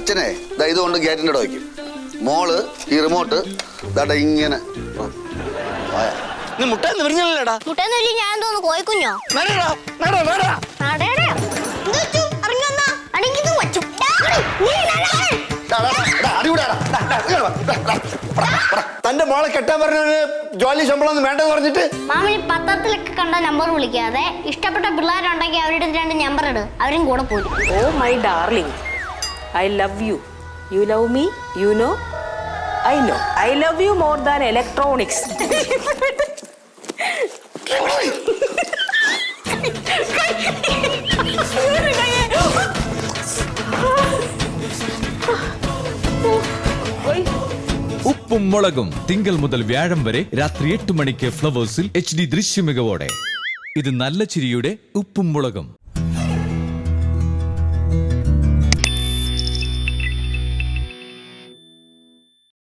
അച്ഛനെ ഇതുകൊണ്ട് ഗേറ്റിൻ്റെ ഇട വയ്ക്കും. മോള് ഈ റിമോട്ട് ദാ ഇങ്ങനെ. നീ മുട്ടേന്ന് വിരിഞ്ഞല്ലേടാ? മുട്ടേന്ന് ഞാൻ തോന്നുന്നു കോഴിക്കുഞ്ഞോ. തന്റെ മോളെ കെട്ടാൻ പറഞ്ഞ ജോലി ശമ്പളം ഒന്നും വേണ്ടെന്ന് പറഞ്ഞിട്ട് മാമി പത്രത്തിലൊക്കെ കണ്ട നമ്പർ വിളിക്കാതെ ഇഷ്ടപ്പെട്ട പിള്ളേരുണ്ടെങ്കിൽ അവരുടെ 2 നമ്പർ ഇട്, അവരും കൂടെ പോരും. Oh my darling, I love you. You love me, you know, I know. I love you more than electronics. ഉപ്പും മുളകും തിങ്കൾ മുതൽ വ്യാഴം വരെ രാത്രി 8 മണിക്ക് ഫ്ലവേഴ്സിൽ HD ദൃശ്യമികവോടെ. ഇത് നല്ല ചിരിയുടെ ഉപ്പും മുളകും.